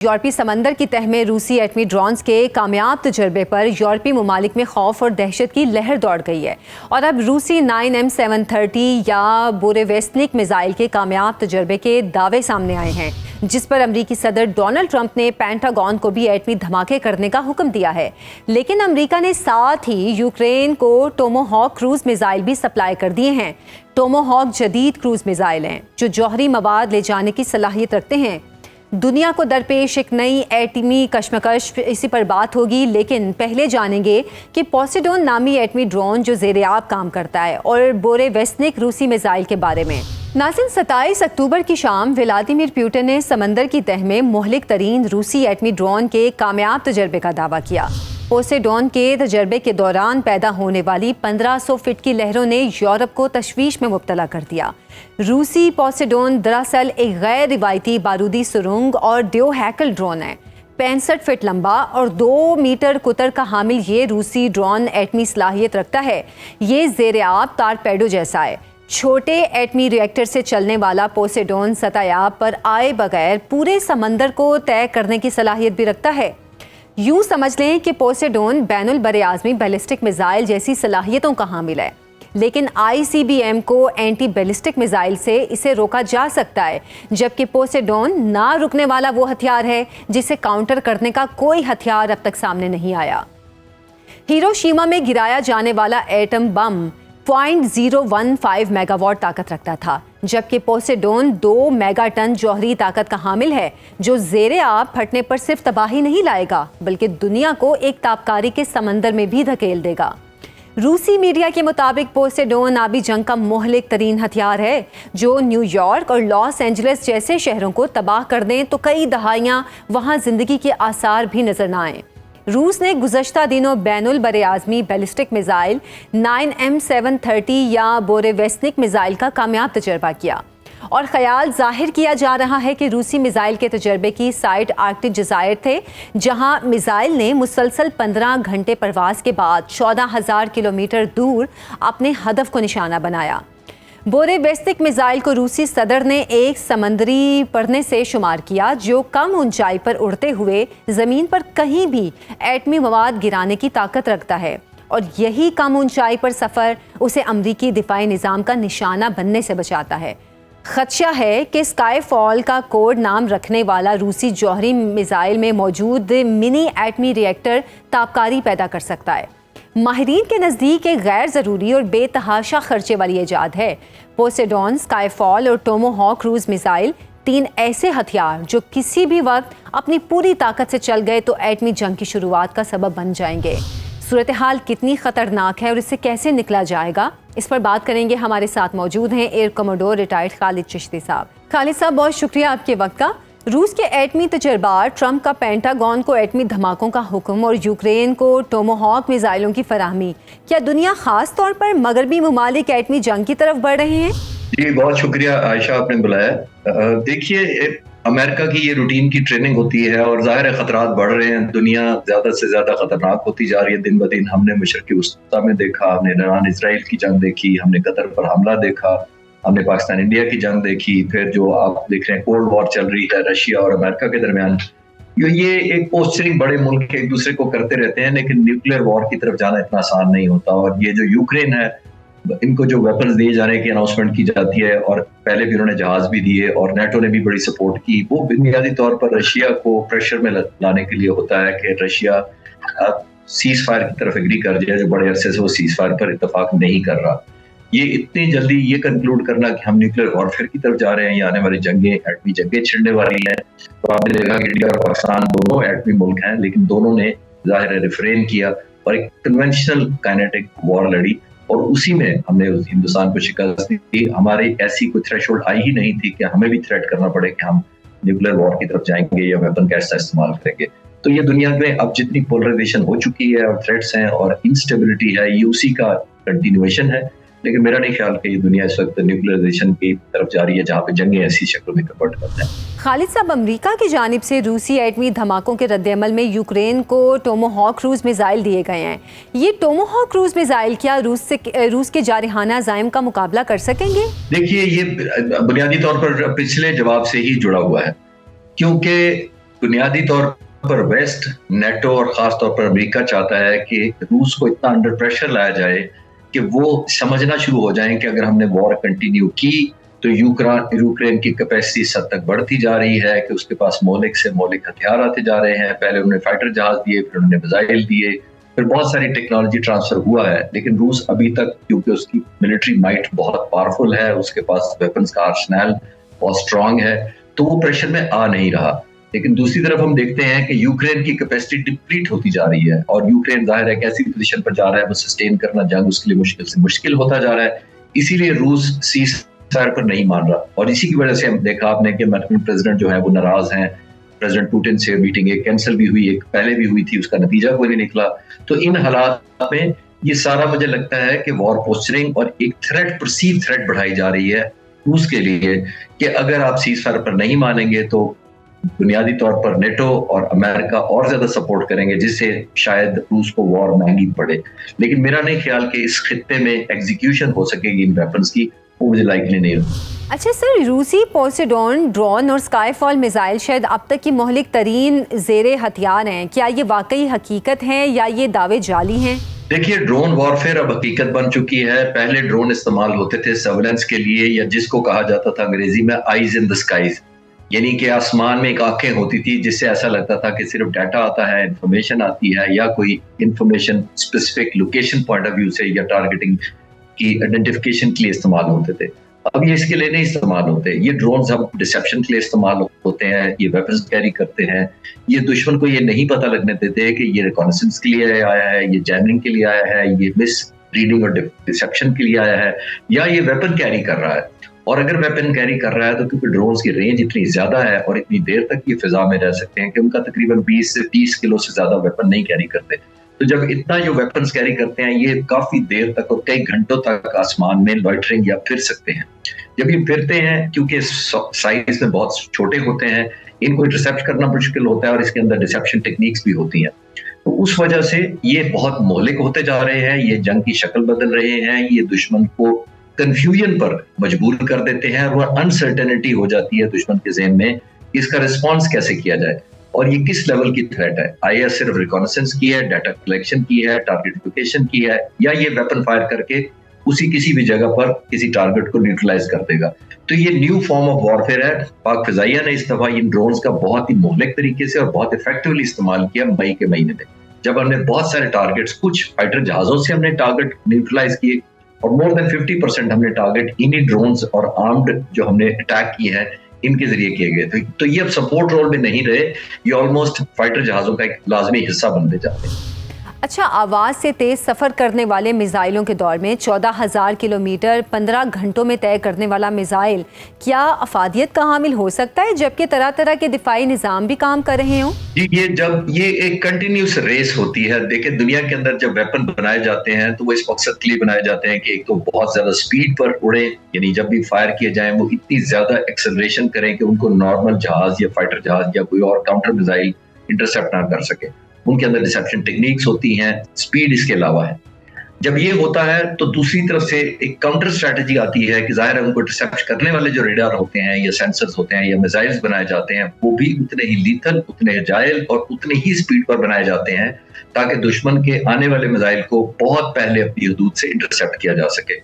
यूरोपीय समंदर की तह में रूसी एटमी ड्रोन्स के कामयाब तजर्बे पर यूरोपीय ममालिक में खौफ और दहशत की लहर दौड़ गई है और अब रूसी 9M730 या बोरेवेस्निक मिसाइल के कामयाब तजर्बे के दावे सामने आए हैं, जिस पर अमरीकी सदर डोनाल्ड ट्रंप ने पेंटागन को भी एटमी धमाके करने का हुक्म दिया है। लेकिन अमरीका ने साथ ही यूक्रेन को टोमोहॉक क्रूज मिसाइल भी सप्लाई कर दिए हैं। टोमोहॉक जदीद क्रूज मिसाइल हैं जो जौहरी मवाद ले जाने की सलाहियत रखते हैं। दुनिया को दरपेश एक नई एटमी कशमकश, इसी पर बात होगी, लेकिन पहले जानेंगे कि पोसेडोन नामी एटमी ड्रोन जो ज़ेरे-आब काम करता है और बोरेवेस्निक रूसी मिसाइल के बारे में। नाज़रीन, 27 अक्टूबर की शाम व्लादिमीर पुतिन ने समंदर की तह में मुहलिक तरीन रूसी एटमी ड्रोन के कामयाब तजर्बे का दावा किया। पोसेडोन के तजर्बे के दौरान पैदा होने वाली 1500 फीट की लहरों ने यूरोप को तशवीश में मुब्तला कर दिया। रूसी पोसेडोन दरअसल एक गैर रिवायती बारूदी सुरंग और ड्यो हैकल ड्रोन है। 65 फीट लंबा और 2 मीटर कुतर का हामिल ये रूसी ड्रोन एटमी सलाहियत रखता है। ये ज़ेरे-आब टारपेडो जैसा है। छोटे एटमी रिएक्टर से चलने वाला पोसेडोन सतह पर आए बगैर पूरे समंदर को तय करने की सलाहियत भी रखता है। यूं समझ लें कि पोसेडोन बैनुल बरे आज़मी बैलिस्टिक मिसाइल जैसी सलाहियतों का हामिल है, लेकिन ICBM को एंटी बैलिस्टिक मिसाइल से इसे रोका जा सकता है, जबकि पोसेडोन ना रुकने वाला वो हथियार है जिसे काउंटर करने का कोई हथियार अब तक सामने नहीं आया। हिरोशिमा में गिराया जाने वाला एटम बम 0.015 मेगावाट ताकत रखता था, जबकि पोसेडोन 2 मेगाटन जौहरी ताकत का हामिल है, जो ज़ेरे-आब फटने पर सिर्फ तबाही नहीं लाएगा बल्कि दुनिया को एक ताबकारी के समंदर में भी धकेल देगा। रूसी मीडिया के मुताबिक पोसेडोन आबी जंग का मुहलिक तरीन हथियार है जो न्यूयॉर्क और लॉस एंजलिस जैसे शहरों को तबाह कर दें तो कई दहाइयाँ वहाँ जिंदगी के आसार भी नजर न आए। रूस ने गुज़श्ता दिनों बैनुल बरे आज़मी बैलिस्टिक मिसाइल 9M730 या बोरेवेस्निक मिसाइल का कामयाब तजर्बा किया और ख्याल जाहिर किया जा रहा है कि रूसी मिसाइल के तजर्बे की साइट आर्कटिक जज़ायर थे, जहां मिसाइल ने मुसलसल 15 घंटे परवास के बाद 14,000 किलोमीटर दूर अपने हदफ को निशाना बनाया। बोरेवेस्निक मिसाइल को रूसी सदर ने एक समंदरी परने से शुमार किया जो कम ऊंचाई पर उड़ते हुए ज़मीन पर कहीं भी एटमी मवाद गिराने की ताकत रखता है और यही कम ऊंचाई पर सफ़र उसे अमरीकी दिफाई निज़ाम का निशाना बनने से बचाता है। खदशा है कि स्काईफॉल का कोड नाम रखने वाला रूसी जौहरी मिसाइल में मौजूद मिनी एटमी रिएक्टर ताबकारी पैदा कर सकता है। माहिरीन के नज़दीक एक गैर ज़रूरी और बेतहाशा खर्चे वाली ईजाद है। पोसेडोन, स्काईफॉल और टोमोहॉक क्रूज मिसाइल 3 ऐसे हथियार जो किसी भी वक्त अपनी पूरी ताकत से चल गए तो एटमी जंग की शुरुआत का सबब बन जाएंगे। सूरत हाल कितनी ख़तरनाक है और इससे कैसे निकला जाएगा, इस पर बात करेंगे। हमारे साथ मौजूद हैं air commodore retired Khalid Chishti साहब। खालिद साहब, बहुत शुक्रिया आपके वक्त का। रूस के एटमी तजर्बा, ट्रंप का पेंटागन को एटमी धमाकों का हुक्म और यूक्रेन को टोमोहॉक मिसाइलों की फराहमी, क्या दुनिया खास तौर पर मगरबी ममालिक एटमी जंग की तरफ बढ़ रहे हैं? जी, बहुत शुक्रिया आयशा, आपने बुलाया। देखिए, अमेरिका की ये रूटीन की ट्रेनिंग होती है और जाहिर है खतरात बढ़ रहे हैं। दुनिया ज्यादा से ज्यादा खतरनाक होती जा रही है दिन ब दिन। हमने मशरकी वस्ता में देखा, हमने ईरान इसराइल की जंग देखी, हमने कतर पर हमला देखा, हमने पाकिस्तान इंडिया की जंग देखी, फिर जो आप देख रहे हैं कोल्ड वॉर चल रही है रशिया और अमेरिका के दरमियान। ये एक पोस्चरिंग बड़े मुल्क एक दूसरे को करते रहते हैं, लेकिन न्यूक्लियर वॉर की तरफ जाना इतना आसान नहीं होता। और ये जो यूक्रेन है, इनको जो वेपन्स दिए जाने की अनाउंसमेंट की जाती है और पहले भी उन्होंने जहाज भी दिए और नेटो ने भी बड़ी सपोर्ट की, वो बुनियादी तौर पर रशिया को प्रेशर में लाने के लिए होता है कि रशिया सीज फायर की तरफ एग्री कर जाए, जो बड़े अरसे से वो सीज फायर पर इत्तेफाक नहीं कर रहा। ये इतनी जल्दी ये कंक्लूड करना कि हम न्यूक्लियर वॉरफेयर की तरफ जा रहे हैं या आने वाली जंगें एटमी जंगें छिड़ने वाली हैं, तो आपने देखा कि इंडिया और पाकिस्तान दोनों एटमी मुल्क हैं, लेकिन दोनों ने जाहिर है रिफ्रेन किया और एक कन्वेंशनल काइनेटिक वॉर लड़ी और उसी में हमने हिंदुस्तान को शिकस्त दी। हमारी ऐसी कोई थ्रेशोल्ड आई ही नहीं थी कि हमें भी थ्रेट करना पड़े कि हम न्यूक्लियर वॉर की तरफ जाएंगे या वेपन कैसा इस्तेमाल करेंगे। तो ये दुनिया में अब जितनी पोलराइजेशन हो चुकी है और थ्रेट्स हैं और इंस्टेबिलिटी है, ये उसी का कंटिन्यूएशन है। लेकिन मेरा नहीं ख्याल कि ये दुनिया इस वक्त न्यूक्लियराइजेशन की तरफ जा रही है जहाँ पे जंगें ऐसी शक्लों में कन्वर्ट करते हैं। खालिद साहब, अमेरिका की जानिब से रूसी एटमी धमाकों के रद्द-ए-अमल में यूक्रेन को टोमोहॉक क्रूज मिसाइल दिए गए हैं। ये टोमोहॉक क्रूज मिसाइल क्या रूस के जारहाना अज़ाइम का मुकाबला कर सकेंगे? देखिए, ये बुनियादी तौर पर पिछले जवाब से ही जुड़ा हुआ है, क्योंकि बुनियादी तौर पर वेस्ट, नेटो और खास तौर पर अमेरिका चाहता है कि रूस को इतना अंडर प्रेशर लाया जाए कि वो समझना शुरू हो जाए कि अगर हमने वॉर कंटिन्यू की तो यूक्रेन की कैपेसिटी इस हद तक बढ़ती जा रही है कि उसके पास मौलिक से मौलिक हथियार आते जा रहे हैं। पहले उन्होंने फाइटर जहाज दिए, फिर उन्होंने मिसाइल दिए, फिर बहुत सारी टेक्नोलॉजी ट्रांसफर हुआ है, लेकिन रूस अभी तक, क्योंकि उसकी मिलिट्री माइट बहुत पावरफुल है, उसके पास वेपन्स का आर्सेनल बहुत स्ट्रांग है, तो वो प्रेशर में आ नहीं रहा। लेकिन दूसरी तरफ हम देखते हैं कि यूक्रेन की कैपेसिटी डिप्लीट होती जा रही है और यूक्रेन जाहिर है एक ऐसी पोजीशन पर जा रहा है, वो सस्टेन करना जंग उसके लिए मुश्किल से मुश्किल होता जा रहा है। इसीलिए रूस सीज फायर पर नहीं मान रहा और इसी की वजह से हम देखा आपने कि अमेरिकन प्रेसिडेंट जो है वो नाराज हैं। प्रेसिडेंट पुतिन से मीटिंग एक कैंसिल भी हुई, एक पहले भी हुई थी, उसका नतीजा कोई नहीं निकला। तो इन हालात में ये सारा मुझे लगता है कि वॉर पोस्चरिंग और एक थ्रेट, परसीव थ्रेट बढ़ाई जा रही है रूस के लिए कि अगर आप सीज फायर पर नहीं मानेंगे तो बुनियादी तौर पर नेटो और अमेरिका और ज्यादा सपोर्ट करेंगे, जिससे शायद रूस को वॉर महंगी पड़े। लेकिन मेरा नहीं ख्याल कि इस खित्ते में एग्जीक्यूशन हो सकेगी इन वेपन्स की, वो मुझे लाइकली नहीं होता। अच्छा सर, रूसी पोसेडोन ड्रोन और स्काईफॉल मिसाइल शायद अब तक की मोहलिक तरीन ज़ेरे हथियार हैं। क्या ये वाकई हकीकत है या ये दावे जाली हैं? देखिए, ड्रोन वॉरफेयर अब हकीकत बन चुकी है। पहले ड्रोन इस्तेमाल होते थे सर्वेलेंस के लिए, या जिसको कहा जाता था अंग्रेजी में आईज इन द स्काईज, यानी कि आसमान में एक आंखें होती थी जिससे ऐसा लगता था कि सिर्फ डाटा आता है, इंफॉर्मेशन आती है, या कोई information specific location point of view से या टारगेटिंग की आइडेंटिफिकेशन के लिए इस्तेमाल होते थे। अब ये इसके लिए नहीं इस्तेमाल होते। ये ड्रोन्स अब डिसेप्शन के लिए इस्तेमाल होते हैं, ये वेपन्स कैरी करते हैं। ये दुश्मन को ये नहीं पता लगने देते कि ये रिकॉनेसेंस के लिए आया है, ये जैमिंग के लिए आया है, ये मिस रीडिंग और डिसेप्शन के लिए आया है, या ये वेपन कैरी कर रहा है। और अगर वेपन कैरी कर रहा है तो क्योंकि ड्रोन्स की रेंज इतनी ज्यादा है और इतनी देर तक ये फिजा में रह सकते हैं कि उनका तकरीबन 20 से 30 किलो से ज्यादा वेपन नहीं कैरी करते। तो जब इतना जो वेपन्स कैरी करते हैं, ये काफी देर तक और कई घंटों तक आसमान में लॉइटरिंग या फिर सकते हैं। जब ये फिरते हैं, क्योंकि साइज में बहुत छोटे होते हैं, इनको इंटरसेप्ट करना मुश्किल होता है और इसके अंदर डिसेप्शन टेक्निक्स भी होती हैं। तो उस वजह से ये बहुत मोहलिक होते जा रहे हैं, ये जंग की शक्ल बदल रहे हैं, ये दुश्मन को कंफ्यूजन पर मजबूर कर देते हैं और वह अनसर्टेनिटी हो जाती है दुश्मन के ज़हन में, इसका रिस्पॉन्स कैसे किया जाए और ये किस लेवल की थ्रेट है। आईएस सिर्फ रिकॉनेसेंस की है, डाटा कलेक्शन की है, टारगेटिफिकेशन की है, या ये वेपन फायर करके उसी किसी भी जगह पर किसी टारगेट को न्यूट्रलाइज कर देगा। तो ये न्यू फॉर्म ऑफ वॉरफेयर है। पाक फिजाइया ने इस दफा इन ड्रोन्स का बहुत ही मोहलिक तरीके से और बहुत इफेक्टिवली इस्तेमाल किया मई के महीने में, जब हमने बहुत सारे टारगेट्स, कुछ फाइटर जहाजों से हमने टारगेट न्यूट्रलाइज किए और मोर देन 50% हमने टारगेट इन्हीं ड्रोन्स और आर्म्ड जो हमने अटैक किए हैं इनके जरिए किए गए थे। तो ये अब सपोर्ट रोल में नहीं रहे, ये ऑलमोस्ट फाइटर जहाजों का एक लाजमी हिस्सा बनते जाते हैं। अच्छा, आवाज़ से तेज़ सफ़र करने वाले मिसाइलों के दौर में 14,000 किलोमीटर 15 घंटों में तय करने वाला मिसाइल क्या अफादियत का हामिल हो सकता है, जबकि तरह तरह के दिफाई निज़ाम भी काम कर रहे हों? जी, ये एक कंटिन्यूस रेस होती है। देखिए, दुनिया के अंदर जब वेपन बनाए जाते हैं तो वो इस मकसद के लिए बनाए जाते हैं कि एक तो बहुत ज्यादा स्पीड पर उड़े, यानी जब भी फायर किए जाएं वो इतनी ज्यादा एक्सेलरेशन करें कि उनको नॉर्मल जहाज या फाइटर जहाज या कोई और काउंटर मिसाइल इंटरसेप्ट ना कर सके। उनके अंदर डिसेप्शन टेक्निक्स होती हैं, स्पीड इसके अलावा है। जब ये होता है तो दूसरी तरफ से एक काउंटर स्ट्रैटेजी आती है कि जाहिर है उनको इंटरसेप्ट करने वाले जो रेडार होते हैं या सेंसर्स होते हैं या मिसाइल्स बनाए जाते हैं, वो भी उतने ही लीथल, उतने जायल और उतने ही स्पीड पर बनाए जाते हैं ताकि दुश्मन के आने वाले मिसाइल को बहुत पहले अपनी हदूद से इंटरसेप्ट किया जा सके।